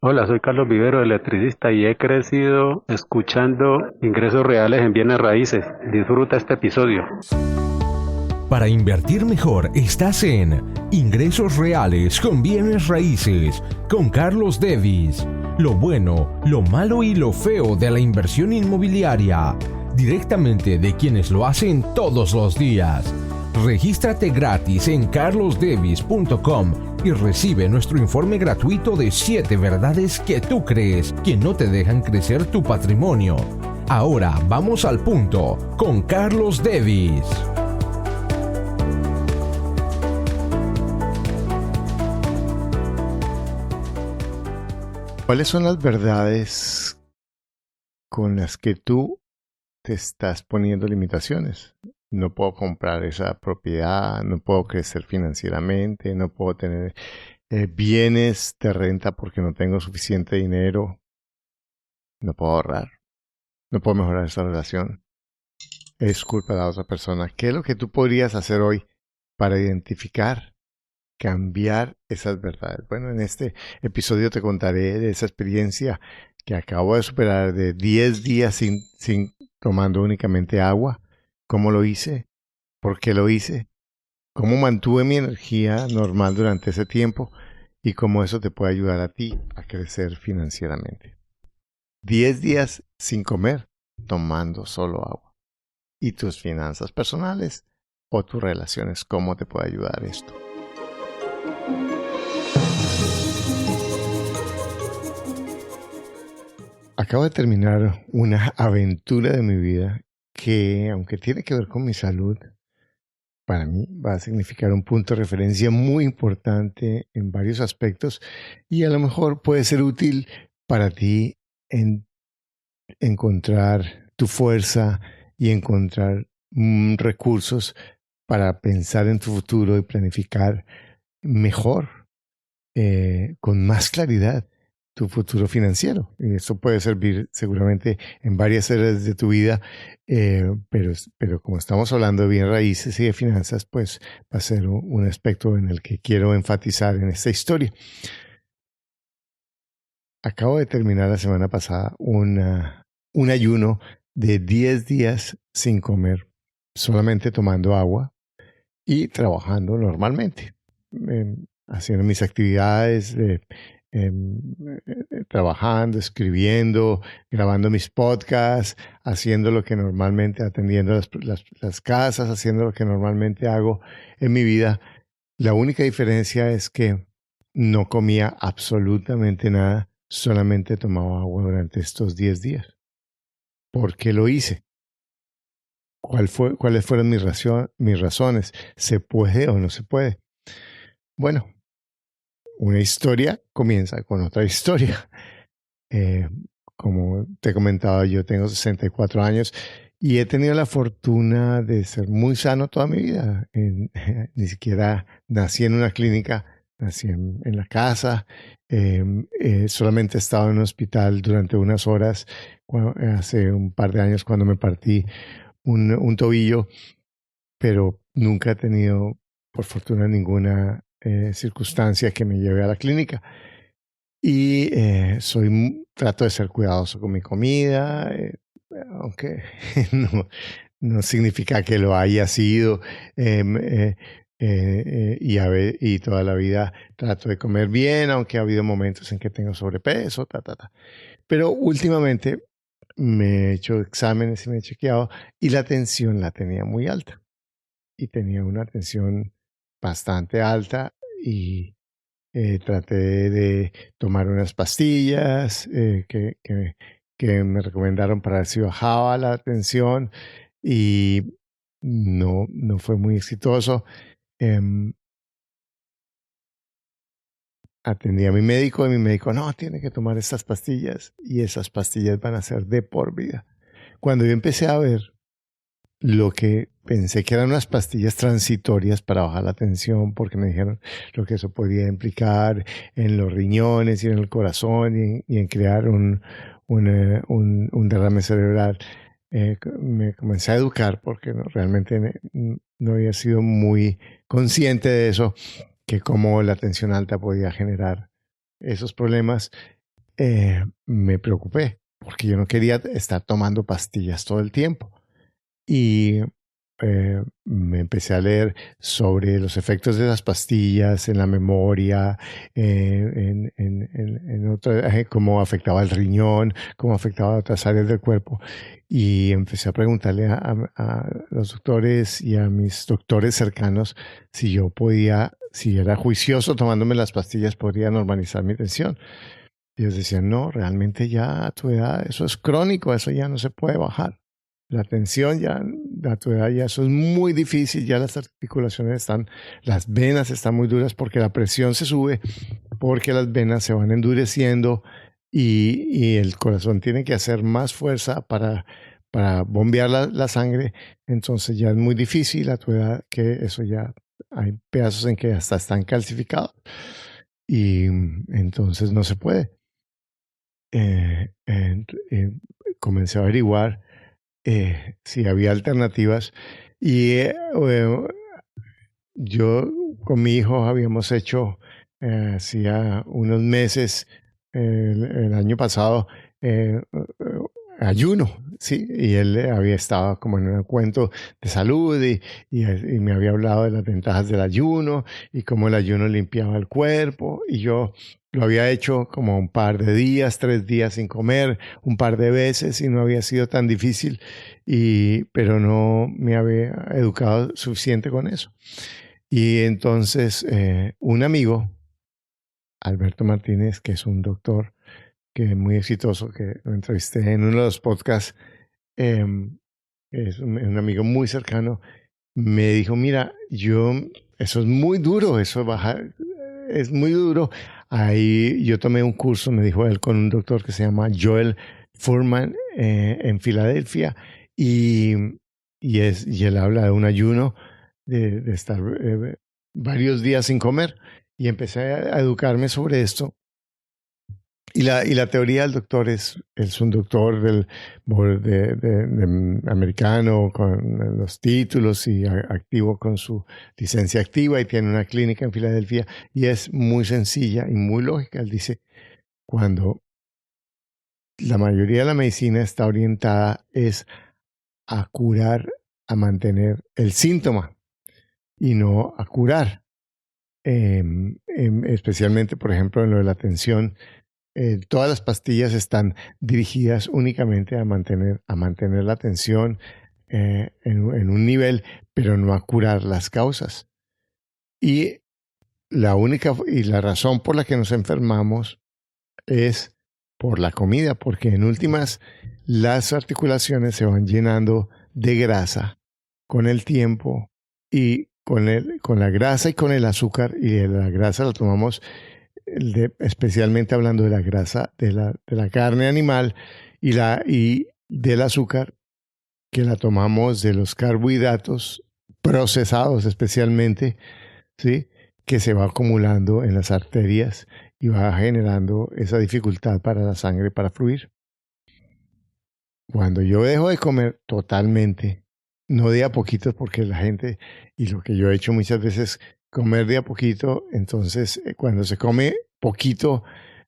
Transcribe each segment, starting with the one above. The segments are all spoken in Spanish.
Hola, soy Carlos Vivero, electricista, y he crecido escuchando ingresos reales en bienes raíces. Disfruta este episodio. Para invertir mejor estás en Ingresos Reales con Bienes Raíces con Carlos Devis. Lo bueno, lo malo y lo feo de la inversión inmobiliaria. Directamente de quienes lo hacen todos los días. Regístrate gratis en carlosdevis.com y recibe nuestro informe gratuito de 7 verdades que tú crees que no te dejan crecer tu patrimonio. Ahora vamos al punto con Carlos Devis. ¿Cuáles son las verdades con las que tú te estás poniendo limitaciones? No puedo comprar esa propiedad, no puedo crecer financieramente, no puedo tener bienes de renta porque no tengo suficiente dinero, no puedo ahorrar, no puedo mejorar esa relación. Es culpa de la otra persona. ¿Qué es lo que tú podrías hacer hoy para identificar, cambiar esas verdades? Bueno, en este episodio te contaré de esa experiencia que acabo de superar de 10 días sin tomando únicamente agua. ¿Cómo lo hice? ¿Por qué lo hice? ¿Cómo mantuve mi energía normal durante ese tiempo? Y cómo eso te puede ayudar a ti a crecer financieramente. 10 días sin comer, tomando solo agua. ¿Y tus finanzas personales o tus relaciones? ¿Cómo te puede ayudar esto? Acabo de terminar una aventura de mi vida que, aunque tiene que ver con mi salud, para mí va a significar un punto de referencia muy importante en varios aspectos y a lo mejor puede ser útil para ti en encontrar tu fuerza y encontrar recursos para pensar en tu futuro y planificar mejor, con más claridad, tu futuro financiero. Y eso puede servir seguramente en varias áreas de tu vida, pero como estamos hablando de bien raíces y de finanzas, pues va a ser un aspecto en el que quiero enfatizar en esta historia. Acabo de terminar la semana pasada un ayuno de 10 días sin comer, solamente tomando agua y trabajando normalmente, haciendo mis actividades, trabajando, escribiendo, grabando mis podcasts, haciendo lo que normalmente, atendiendo las casas, haciendo lo que normalmente hago en mi vida. La única diferencia es que no comía absolutamente nada, solamente tomaba agua durante estos 10 días. ¿Por qué lo hice? ¿Cuáles fueron mis razones? ¿Se puede o no se puede? Bueno, una historia comienza con otra historia. Eh, Como te comentaba, yo tengo 64 años y he tenido la fortuna de ser muy sano toda mi vida. Ni siquiera nací en una clínica, nací en la casa. Solamente he estado en un hospital durante unas horas hace un par de años cuando me partí un tobillo, pero nunca he tenido, por fortuna, ninguna circunstancia que me lleve a la clínica. Y trato de ser cuidadoso con mi comida, aunque no, no significa que lo haya sido. Y toda la vida trato de comer bien, aunque ha habido momentos en que tengo sobrepeso, ta. Pero últimamente me he hecho exámenes y me he chequeado y la tensión la tenía muy alta. Y tenía una tensión bastante alta y traté de tomar unas pastillas que me recomendaron para ver si bajaba la tensión y no fue muy exitoso. Em, Atendí a mi médico y mi médico, no, tiene que tomar estas pastillas y esas pastillas van a ser de por vida. Cuando yo empecé a ver lo que pensé que eran unas pastillas transitorias para bajar la tensión, porque me dijeron lo que eso podía implicar en los riñones y en el corazón y en crear un derrame cerebral. Me comencé a educar porque realmente no había sido muy consciente de eso, que cómo la tensión alta podía generar esos problemas. me preocupé porque yo no quería estar tomando pastillas todo el tiempo. Y me empecé a leer sobre los efectos de las pastillas en la memoria, cómo afectaba el riñón, cómo afectaba otras áreas del cuerpo. Y empecé a preguntarle a los doctores y a mis doctores cercanos si yo podía, si era juicioso tomándome las pastillas, podría normalizar mi tensión. Y ellos decían, no, realmente ya a tu edad eso es crónico, eso ya no se puede bajar. La tensión ya, a tu edad ya eso es muy difícil, ya las articulaciones están, las venas están muy duras porque la presión se sube, porque las venas se van endureciendo y el corazón tiene que hacer más fuerza para bombear la sangre. Entonces ya es muy difícil a tu edad que eso ya, hay pedazos en que hasta están calcificados y entonces no se puede. Comencé a averiguar si había alternativas y yo con mi hijo habíamos hecho hacía unos meses, el año pasado, ayuno, ¿sí? Y él había estado como en un cuento de salud y me había hablado de las ventajas del ayuno y cómo el ayuno limpiaba el cuerpo y yo lo había hecho como un par de días, 3 días sin comer, un par de veces y no había sido tan difícil, pero no me había educado suficiente con eso. Y entonces un amigo, Alberto Martínez, que es un doctor que es muy exitoso, que lo entrevisté en uno de los podcasts, es un amigo muy cercano, me dijo, mira, eso es muy duro, eso bajar es muy duro. Ahí yo tomé un curso, me dijo él, con un doctor que se llama Joel Fuhrman en Filadelfia y él habla de un ayuno, de estar varios días sin comer y empecé a educarme sobre esto. Y la teoría del doctor es un doctor de americano con los títulos y activo con su licencia activa y tiene una clínica en Filadelfia y es muy sencilla y muy lógica. Él dice, cuando la mayoría de la medicina está orientada es a curar, a mantener el síntoma y no a curar. Especialmente, por ejemplo, en lo de la tensión, todas las pastillas están dirigidas únicamente a mantener la tensión en un nivel, pero no a curar las causas. Y la razón por la que nos enfermamos es por la comida, porque en últimas las articulaciones se van llenando de grasa con el tiempo y con la grasa y con el azúcar, y de la grasa la tomamos especialmente hablando de la grasa de la carne animal y del azúcar que la tomamos de los carbohidratos procesados especialmente, ¿sí? Que se va acumulando en las arterias y va generando esa dificultad para la sangre para fluir. Cuando yo dejo de comer totalmente, no de a poquito, porque la gente, y lo que yo he hecho muchas veces, comer de a poquito, entonces cuando se come poquito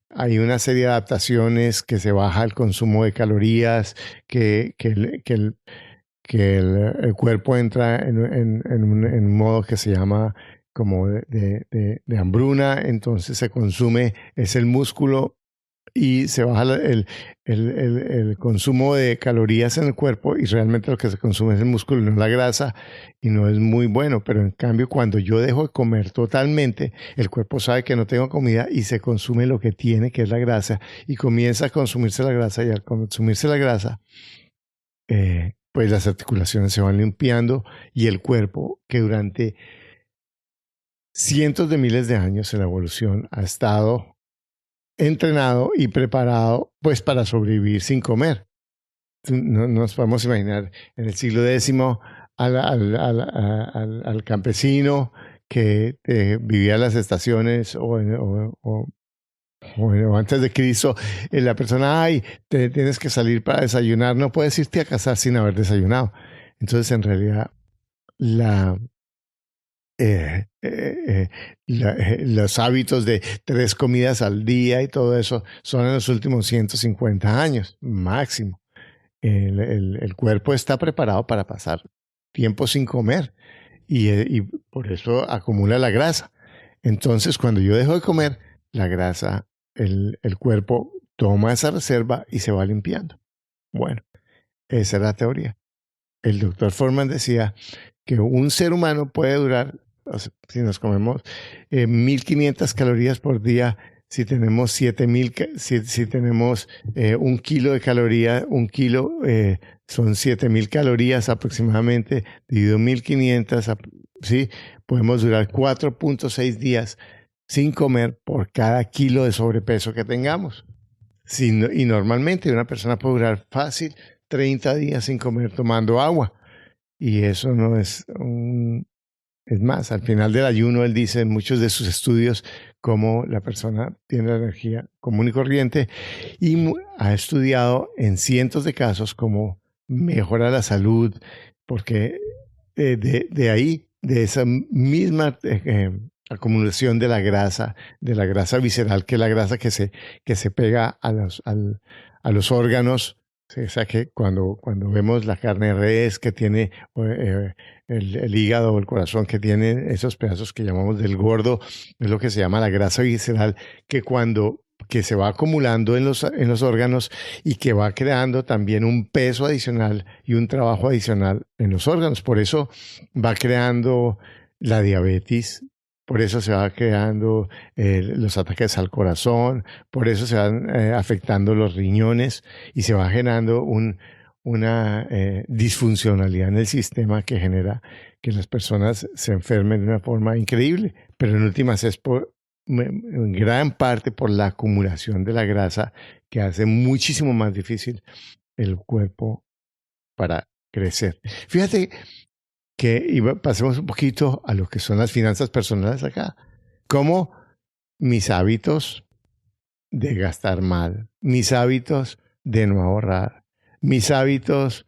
hay una serie de adaptaciones, que se baja el consumo de calorías, que el cuerpo entra en un modo que se llama como de hambruna, entonces se consume, es el músculo y se baja el consumo de calorías en el cuerpo y realmente lo que se consume es el músculo y no la grasa y no es muy bueno. Pero en cambio cuando yo dejo de comer totalmente, el cuerpo sabe que no tengo comida y se consume lo que tiene, que es la grasa, y comienza a consumirse la grasa, y al consumirse la grasa pues las articulaciones se van limpiando y el cuerpo, que durante cientos de miles de años en la evolución ha estado entrenado y preparado pues para sobrevivir sin comer. No nos podemos imaginar en el siglo X al campesino que vivía en las estaciones o antes de Cristo, la persona, tienes que salir para desayunar, no puedes irte a casar sin haber desayunado. Entonces en realidad los hábitos de 3 comidas al día y todo eso son en los últimos 150 años, máximo. El cuerpo está preparado para pasar tiempo sin comer y por eso acumula la grasa. Entonces, cuando yo dejo de comer, la grasa, el cuerpo toma esa reserva y se va limpiando. Bueno, esa es la teoría. El doctor Foreman decía que un ser humano puede durar, o sea, si nos comemos 1.500 calorías por día, si tenemos 7.000, si tenemos 1 kilo de caloría, 1 kilo son 7.000 calorías aproximadamente, dividido 1.500, ¿sí? Podemos durar 4.6 días sin comer por cada kilo de sobrepeso que tengamos. Y normalmente una persona puede durar fácil 30 días sin comer tomando agua. Y eso no es Es más, al final del ayuno, él dice en muchos de sus estudios cómo la persona tiene la energía común y corriente y ha estudiado en cientos de casos cómo mejora la salud, porque de ahí, de esa misma acumulación de la grasa visceral, que es la grasa que se pega a los órganos. Sí, o sea que cuando vemos la carne de res que tiene el hígado o el corazón, que tiene esos pedazos que llamamos del gordo, es lo que se llama la grasa visceral, que se va acumulando en los órganos y que va creando también un peso adicional y un trabajo adicional en los órganos. Por eso va creando la diabetes. Por eso se va creando los ataques al corazón, por eso se van afectando los riñones y se va generando una disfuncionalidad en el sistema que genera que las personas se enfermen de una forma increíble. Pero en últimas es en gran parte por la acumulación de la grasa que hace muchísimo más difícil el cuerpo para crecer. Fíjate que pasemos un poquito a lo que son las finanzas personales acá. Cómo mis hábitos de gastar mal, mis hábitos de no ahorrar, mis hábitos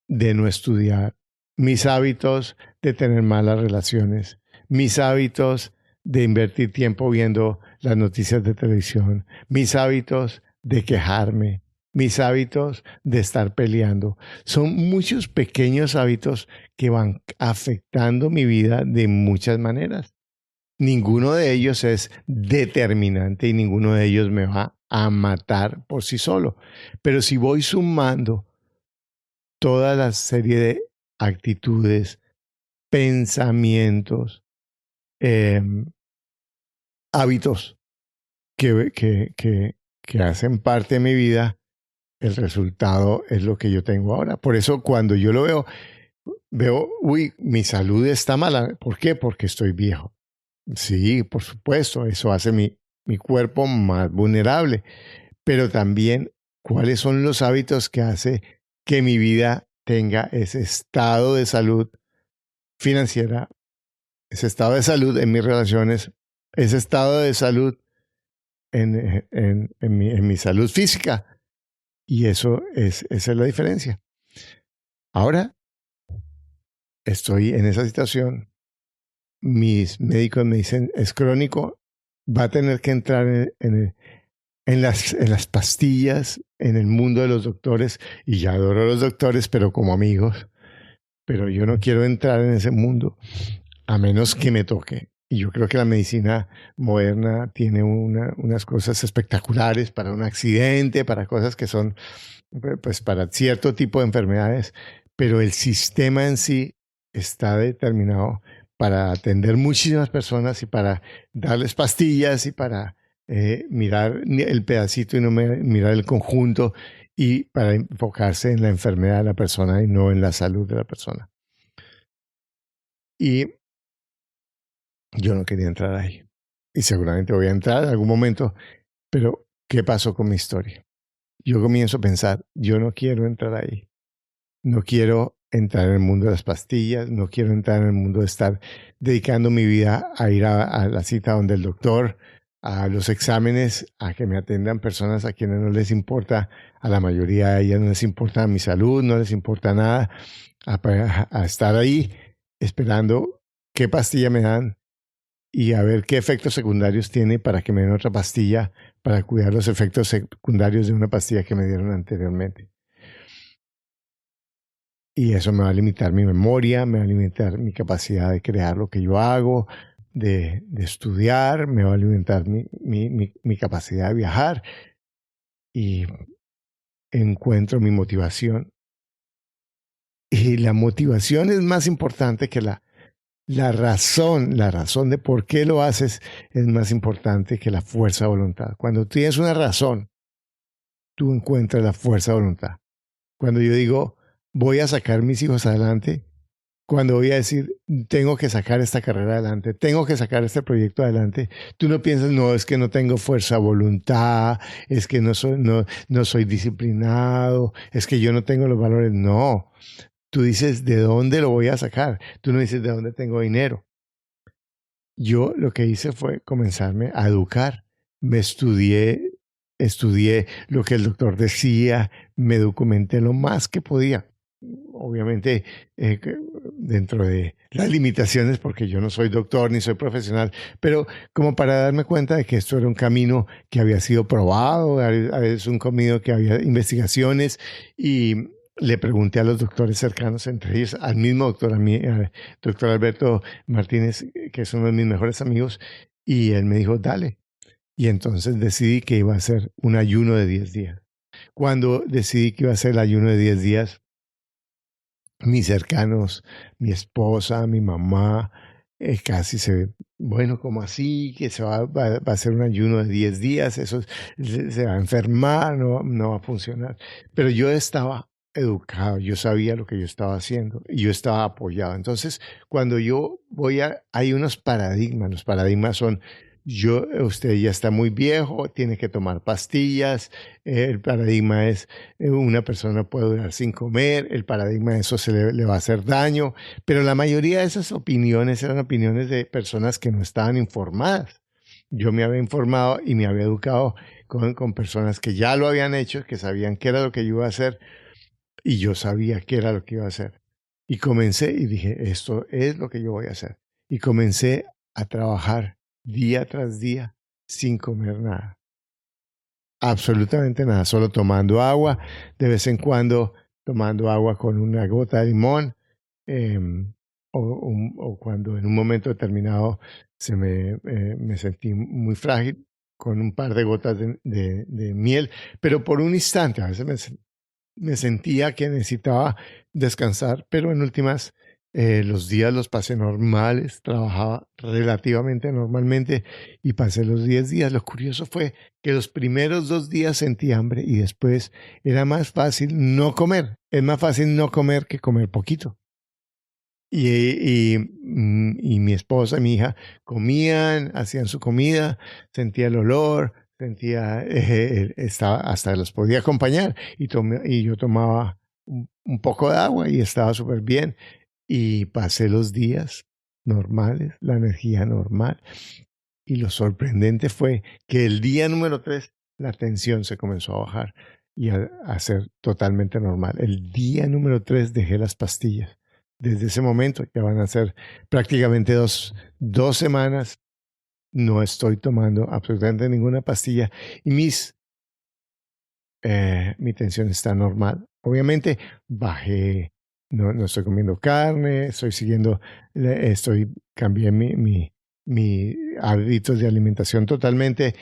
de no estudiar, mis hábitos de tener malas relaciones, mis hábitos de invertir tiempo viendo las noticias de televisión, mis hábitos de quejarme, mis hábitos de estar peleando. Son muchos pequeños hábitos que van afectando mi vida de muchas maneras. Ninguno de ellos es determinante y ninguno de ellos me va a matar por sí solo. Pero si voy sumando toda la serie de actitudes, pensamientos, hábitos que hacen parte de mi vida, el resultado es lo que yo tengo ahora. Por eso cuando yo lo veo, uy, mi salud está mala. ¿Por qué? Porque estoy viejo. Sí, por supuesto, eso hace mi cuerpo más vulnerable. Pero también, ¿cuáles son los hábitos que hace que mi vida tenga ese estado de salud financiera, ese estado de salud en mis relaciones, ese estado de salud en mi salud física? Y esa es la diferencia. Ahora estoy en esa situación. Mis médicos me dicen, es crónico, va a tener que entrar en las pastillas, en el mundo de los doctores. Y ya adoro a los doctores, pero como amigos. Pero yo no quiero entrar en ese mundo, a menos que me toque. Y yo creo que la medicina moderna tiene unas cosas espectaculares para un accidente, para cosas que son, pues, para cierto tipo de enfermedades. Pero el sistema en sí está determinado para atender muchísimas personas y para darles pastillas y para mirar el pedacito y no mirar el conjunto y para enfocarse en la enfermedad de la persona y no en la salud de la persona. Y yo no quería entrar ahí. Y seguramente voy a entrar en algún momento, pero ¿qué pasó con mi historia? Yo comienzo a pensar, yo no quiero entrar ahí. No quiero entrar en el mundo de las pastillas, no quiero entrar en el mundo de estar dedicando mi vida a ir a la cita donde el doctor, a los exámenes, a que me atendan personas a quienes no les importa, a la mayoría de ellas no les importa mi salud, no les importa nada, a estar ahí esperando qué pastilla me dan y a ver qué efectos secundarios tiene para que me den otra pastilla para cuidar los efectos secundarios de una pastilla que me dieron anteriormente. Y eso me va a limitar mi memoria, me va a limitar mi capacidad de crear lo que yo hago, de estudiar, me va a limitar mi capacidad de viajar y encuentro mi motivación. Y la motivación es más importante que la razón de por qué lo haces es más importante que la fuerza de voluntad. Cuando tienes una razón, tú encuentras la fuerza de voluntad. Cuando yo digo, voy a sacar mis hijos adelante, cuando voy a decir, tengo que sacar esta carrera adelante, tengo que sacar este proyecto adelante, tú no piensas, no, es que no tengo fuerza de voluntad, es que no soy disciplinado, es que yo no tengo los valores. No, tú dices, ¿de dónde lo voy a sacar? Tú no dices, ¿de dónde tengo dinero? Yo lo que hice fue comenzarme a educar. Me estudié lo que el doctor decía, me documenté lo más que podía. Obviamente, dentro de las limitaciones, porque yo no soy doctor ni soy profesional, pero como para darme cuenta de que esto era un camino que había sido probado, a veces un camino que había investigaciones, y le pregunté a los doctores cercanos, entre ellos al mismo doctor, al doctor Alberto Martínez, que es uno de mis mejores amigos, y él me dijo, dale. Y entonces decidí que iba a hacer un ayuno de 10 días. Cuando decidí que iba a hacer el ayuno de 10 días, mis cercanos, mi esposa, mi mamá, casi bueno, ¿cómo así? Que va a hacer un ayuno de 10 días, eso se va a enfermar, no va a funcionar. Pero yo estaba educado, yo sabía lo que yo estaba haciendo y yo estaba apoyado. Entonces, cuando yo hay unos paradigmas, los paradigmas son, usted ya está muy viejo, tiene que tomar pastillas, el paradigma es una persona puede durar sin comer, el paradigma de eso le va a hacer daño, pero la mayoría de esas opiniones eran opiniones de personas que no estaban informadas. Yo me había informado y me había educado con personas que ya lo habían hecho, que sabían qué era lo que yo iba a hacer y yo sabía qué era lo que iba a hacer. Y comencé y dije, esto es lo que yo voy a hacer. Y comencé a trabajar día tras día sin comer nada. Absolutamente nada, solo tomando agua, de vez en cuando tomando agua con una gota de limón, o cuando en un momento determinado me sentí muy frágil, con un par de gotas de miel, pero por un instante, a veces me sentía que necesitaba descansar, pero en últimas los días los pasé normales, trabajaba relativamente normalmente y pasé los 10 días. Lo curioso fue que los primeros 2 días sentí hambre y después era más fácil no comer. Es más fácil no comer que comer poquito. Y mi esposa y mi hija comían, hacían su comida, sentía el olor, hasta los podía acompañar y yo tomaba un poco de agua y estaba súper bien. Y pasé los días normales, la energía normal. Y lo sorprendente fue que el día número 3 la tensión se comenzó a bajar y a ser totalmente normal. El día número 3 dejé las pastillas. Desde ese momento ya van a ser prácticamente dos semanas. No estoy tomando absolutamente ninguna pastilla y mi tensión está normal. Obviamente bajé. No estoy comiendo carne, cambié mi hábitos de alimentación totalmente,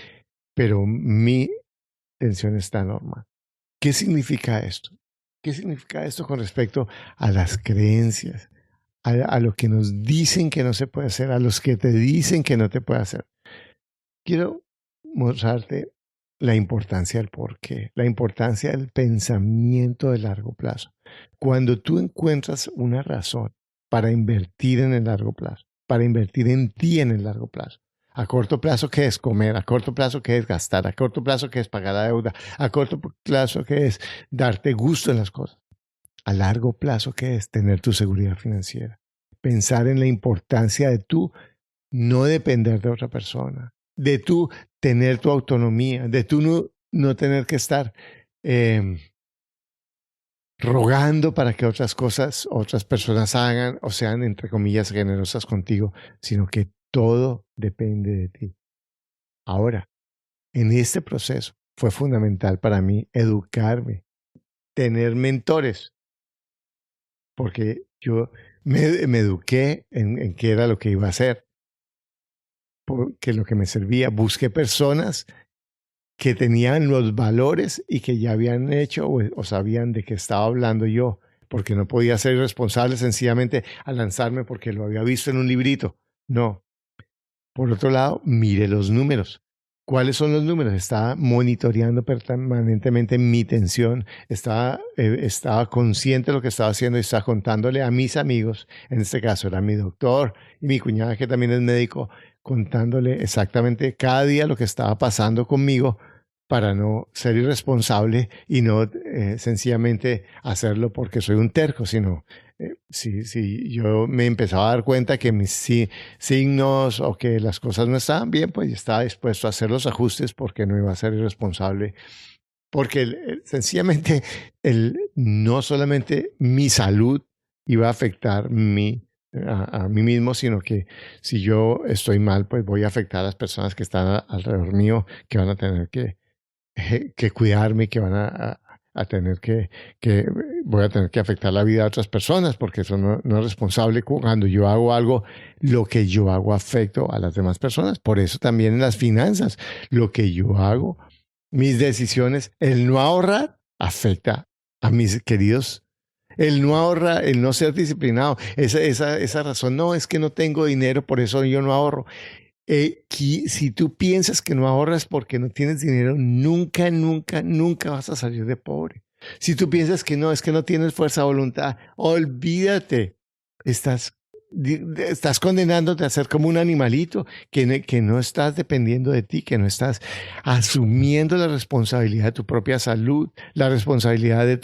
pero mi tensión está normal. ¿Qué significa esto? ¿Qué significa esto con respecto a las creencias, a lo que nos dicen que no se puede hacer, a los que te dicen que no te puede hacer? Quiero mostrarte la importancia del porqué, la importancia del pensamiento de largo plazo. Cuando tú encuentras una razón para invertir en el largo plazo, para invertir en ti en el largo plazo, a corto plazo, ¿qué es comer? A corto plazo, ¿qué es gastar? A corto plazo, ¿qué es pagar la deuda? A corto plazo, ¿qué es darte gusto en las cosas? A largo plazo, ¿qué es tener tu seguridad financiera? Pensar en la importancia de tú no depender de otra persona, de tú tener tu autonomía, de tú no tener que estar rogando para que otras personas hagan o sean, entre comillas, generosas contigo, sino que todo depende de ti. Ahora, en este proceso fue fundamental para mí educarme, tener mentores, porque yo me eduqué en qué era lo que iba a hacer, porque lo que me servía. Busqué personas que tenían los valores y que ya habían hecho o sabían de qué estaba hablando yo, porque no podía ser irresponsable sencillamente a lanzarme porque lo había visto en un librito. No. Por otro lado, mire los números. ¿Cuáles son los números? Estaba monitoreando permanentemente mi tensión, estaba consciente de lo que estaba haciendo y estaba contándole a mis amigos, en este caso era mi doctor y mi cuñada que también es médico, contándole exactamente cada día lo que estaba pasando conmigo para no ser irresponsable y no sencillamente hacerlo porque soy un terco, sino si yo me empezaba a dar cuenta que mis signos o que las cosas no estaban bien, pues estaba dispuesto a hacer los ajustes porque no iba a ser irresponsable. Porque sencillamente no solamente mi salud iba a afectar a mí mismo, sino que si yo estoy mal, pues voy a afectar a las personas que están alrededor mío, que van a tener que cuidarme, que van a tener voy a tener que afectar la vida de otras personas, porque eso no es responsable. Cuando yo hago algo, lo que yo hago afecto a las demás personas. Por eso también en las finanzas, lo que yo hago, mis decisiones, el no ahorrar afecta a mis queridos. El no ahorrar, el no ser disciplinado, esa razón, no, es que no tengo dinero, por eso yo no ahorro. Si tú piensas que no ahorras porque no tienes dinero, nunca, nunca, nunca vas a salir de pobre. Si tú piensas que no, es que no tienes fuerza de voluntad, olvídate. Estás condenándote a ser como un animalito, que no estás dependiendo de ti, que no estás asumiendo la responsabilidad de tu propia salud, la responsabilidad de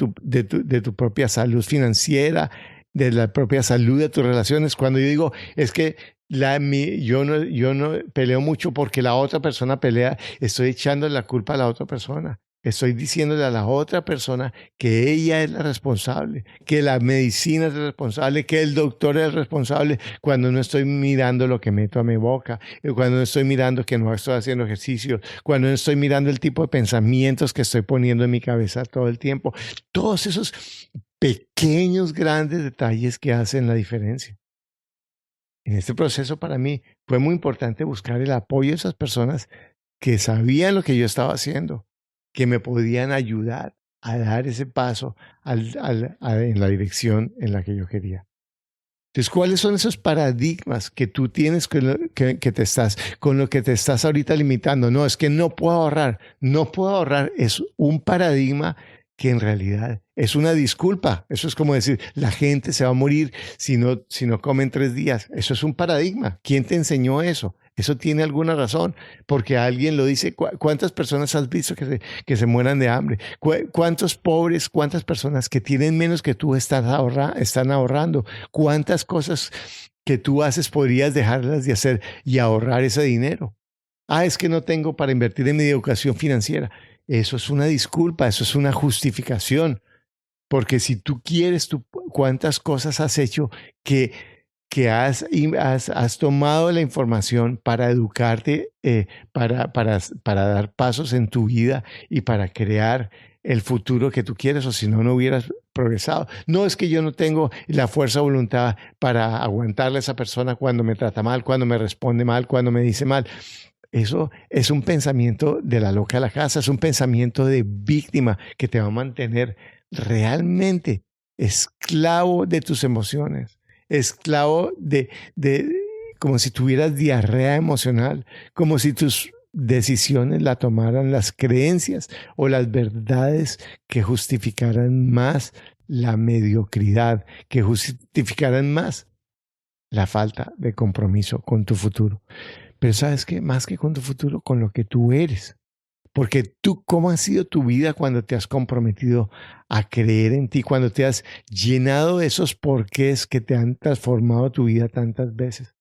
tu propia salud financiera, de la propia salud de tus relaciones. Cuando yo digo, es que yo no peleo mucho porque la otra persona pelea, estoy echando la culpa a la otra persona. Estoy diciéndole a la otra persona que ella es la responsable, que la medicina es la responsable, que el doctor es el responsable, cuando no estoy mirando lo que meto a mi boca, cuando no estoy mirando que no estoy haciendo ejercicio, cuando no estoy mirando el tipo de pensamientos que estoy poniendo en mi cabeza todo el tiempo. Todos esos pequeños, grandes detalles que hacen la diferencia. En este proceso para mí fue muy importante buscar el apoyo de esas personas que sabían lo que yo estaba haciendo, que me podían ayudar a dar ese paso en la dirección en la que yo quería. Entonces, ¿cuáles son esos paradigmas que tú tienes con lo que te estás ahorita limitando? No, es que no puedo ahorrar. No puedo ahorrar es un paradigma que en realidad es una disculpa. Eso es como decir, la gente se va a morir si no comen 3 días. Eso es un paradigma. ¿Quién te enseñó eso? Eso tiene alguna razón, porque alguien lo dice. ¿Cuántas personas has visto que se mueran de hambre? ¿Cuántos pobres, cuántas personas que tienen menos que tú están ahorrando? ¿Cuántas cosas que tú haces podrías dejarlas de hacer y ahorrar ese dinero? Es que no tengo para invertir en mi educación financiera. Eso es una disculpa, eso es una justificación. Porque si tú quieres, ¿cuántas cosas has hecho que has tomado la información para educarte, para dar pasos en tu vida y para crear el futuro que tú quieres, o si no, no hubieras progresado? No, es que yo no tengo la fuerza de voluntad para aguantarle a esa persona cuando me trata mal, cuando me responde mal, cuando me dice mal. Eso es un pensamiento de la loca de la casa, es un pensamiento de víctima que te va a mantener realmente esclavo de tus emociones, esclavo de como si tuvieras diarrea emocional, como si tus decisiones la tomaran las creencias o las verdades que justificaran más la mediocridad, que justificaran más la falta de compromiso con tu futuro. Pero ¿sabes qué? Más que con tu futuro, con lo que tú eres. Porque tú, ¿cómo ha sido tu vida cuando te has comprometido a creer en ti? Cuando te has llenado de esos porqués que te han transformado tu vida tantas veces.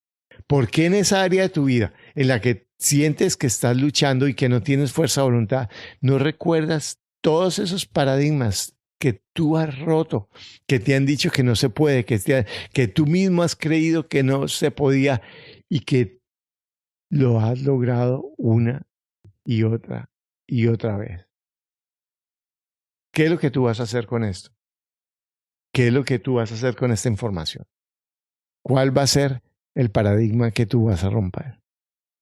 ¿Por qué en esa área de tu vida en la que sientes que estás luchando y que no tienes fuerza de voluntad, no recuerdas todos esos paradigmas que tú has roto, que te han dicho que no se puede, que tú mismo has creído que no se podía y que lo has logrado una y otra vez. ¿Qué es lo que tú vas a hacer con esto? ¿Qué es lo que tú vas a hacer con esta información? ¿Cuál va a ser el paradigma que tú vas a romper?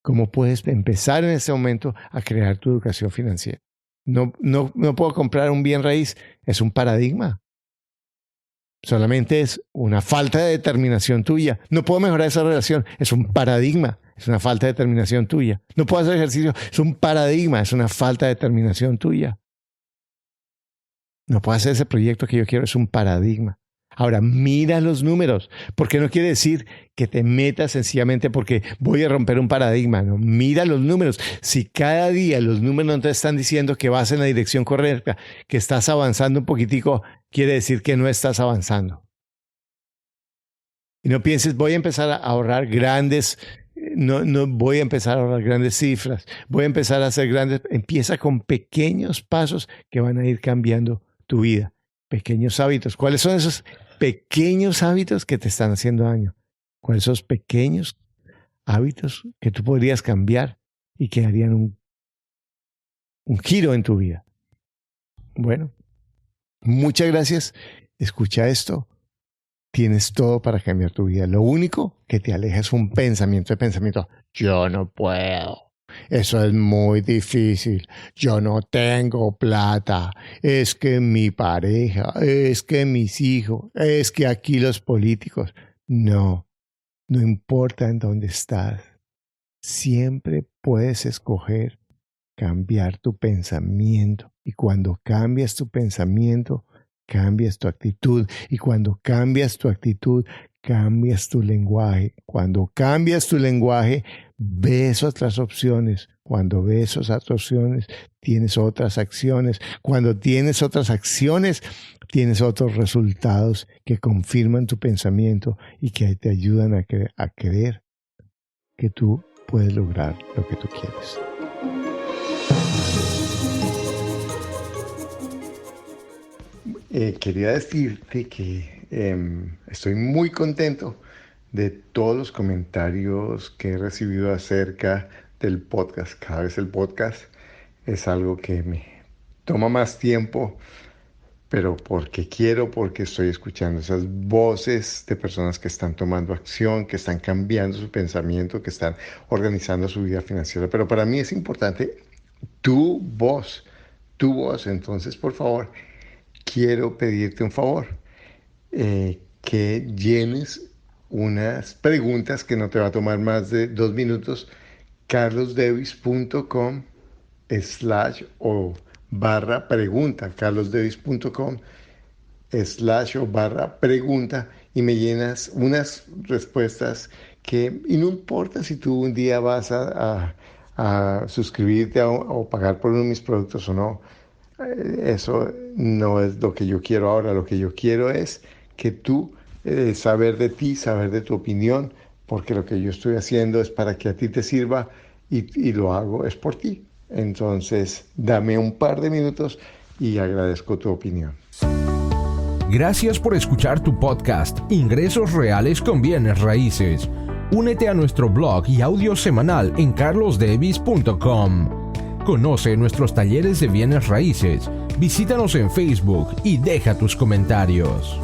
¿Cómo puedes empezar en este momento a crear tu educación financiera? No puedo comprar un bien raíz, es un paradigma. Solamente es una falta de determinación tuya. No puedo mejorar esa relación, es un paradigma, es una falta de determinación tuya. No puedo hacer ejercicio, es un paradigma, es una falta de determinación tuya. No puedo hacer ese proyecto que yo quiero, es un paradigma. Ahora, mira los números, porque no quiere decir que te metas sencillamente porque voy a romper un paradigma. No, mira los números. Si cada día los números no te están diciendo que vas en la dirección correcta, que estás avanzando un poquitico, quiere decir que no estás avanzando. Y no pienses, voy a empezar a ahorrar grandes, no voy a empezar a ahorrar grandes cifras, voy a empezar a hacer grandes, empieza con pequeños pasos que van a ir cambiando tu vida. Pequeños hábitos. ¿Cuáles son esos pequeños hábitos que te están haciendo daño? ¿Cuáles son esos pequeños hábitos que tú podrías cambiar y que harían un giro en tu vida? Bueno, muchas gracias. Escucha esto. Tienes todo para cambiar tu vida. Lo único que te aleja es un pensamiento. Yo no puedo. Eso es muy difícil. Yo no tengo plata. Es que mi pareja, es que mis hijos, es que aquí los políticos. No importa en dónde estás. Siempre puedes escoger cambiar tu pensamiento. Y cuando cambias tu pensamiento, cambias tu actitud. Y cuando cambias tu actitud, cambias tu lenguaje. Cuando cambias tu lenguaje, ves otras opciones. Cuando ves otras opciones, tienes otras acciones. Cuando tienes otras acciones, tienes otros resultados que confirman tu pensamiento y que te ayudan a creer que tú puedes lograr lo que tú quieres. Quería decirte que estoy muy contento de todos los comentarios que he recibido acerca del podcast. Cada vez el podcast es algo que me toma más tiempo, pero porque estoy escuchando esas voces de personas que están tomando acción, que están cambiando su pensamiento, que están organizando su vida financiera. Pero para mí es importante tu voz. Entonces, por favor, quiero pedirte un favor, que llenes unas preguntas que no te va a tomar más de 2 minutos, carlosdevis.com/pregunta, carlosdevis.com/pregunta, y me llenas unas respuestas y no importa si tú un día vas a suscribirte o pagar por uno de mis productos o no. Eso no es lo que yo quiero ahora. Lo que yo quiero es que tú, saber de ti, saber de tu opinión, porque lo que yo estoy haciendo es para que a ti te sirva y lo hago es por ti. Entonces, dame un par de minutos y agradezco tu opinión. Gracias por escuchar tu podcast Ingresos Reales con Bienes Raíces. Únete a nuestro blog y audio semanal en carlosdevis.com. Conoce nuestros talleres de bienes raíces, visítanos en Facebook y deja tus comentarios.